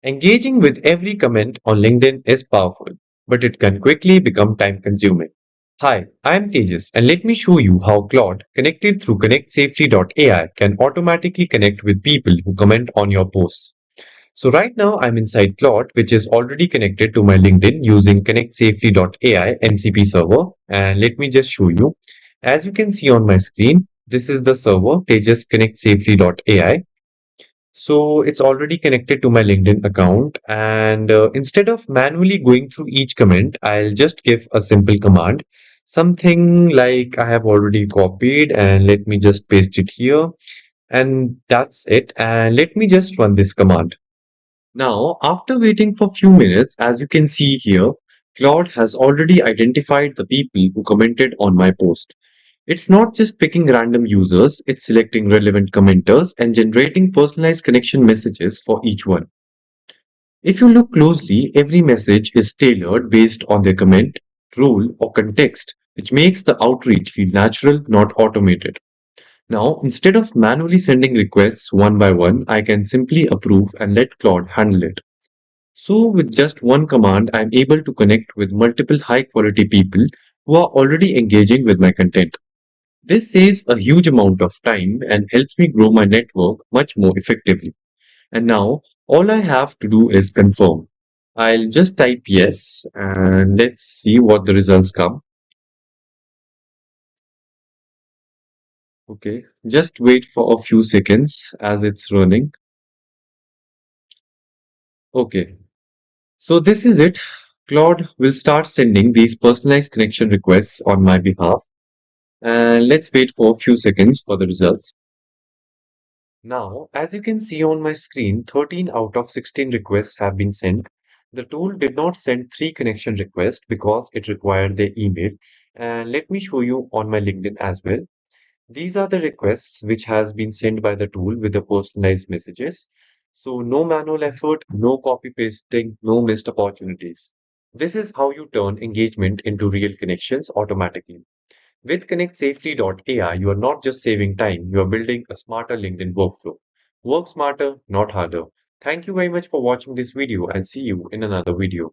Engaging with every comment on LinkedIn is powerful, but it can quickly become time consuming. Hi, I'm Tejas, and let me show you how Claude, connected through ConnectSafely.AI, can automatically connect with people who comment on your posts. So, right now, I'm inside Claude, which is already connected to my LinkedIn using ConnectSafely.AI MCP server. And let me just show you. As you can see on my screen, this is the server, Tejas ConnectSafely.AI. So it's already connected to my LinkedIn account. And instead of manually going through each comment, I'll just give a simple command, something like I have already copied, and let me just paste it here. And that's it. And let me just run this command. Now, after waiting for few minutes, as you can see here, Claude has already identified the people who commented on my post. It's not just picking random users, it's selecting relevant commenters and generating personalized connection messages for each one. If you look closely, every message is tailored based on their comment, rule, or context, which makes the outreach feel natural, not automated. Now, instead of manually sending requests one by one, I can simply approve and let Claude handle it. So, with just one command, I'm able to connect with multiple high quality people who are already engaging with my content. This saves a huge amount of time and helps me grow my network much more effectively. And now all I have to do is confirm. I'll just type yes and let's see what the results come. Okay, just wait for a few seconds as it's running. Okay, so this is it. Claude will start sending these personalized connection requests on my behalf. And let's wait for a few seconds for the results. Now, as you can see on my screen, 13 out of 16 requests have been sent. The tool did not send 3 connection requests because it required their email. And let me show you on my LinkedIn as well. These are the requests which has been sent by the tool with the personalized messages. So no manual effort, no copy pasting, no missed opportunities. This is how you turn engagement into real connections automatically. With ConnectSafely.AI, you are not just saving time, you are building a smarter LinkedIn workflow. Work smarter, not harder. Thank you very much for watching this video and see you in another video.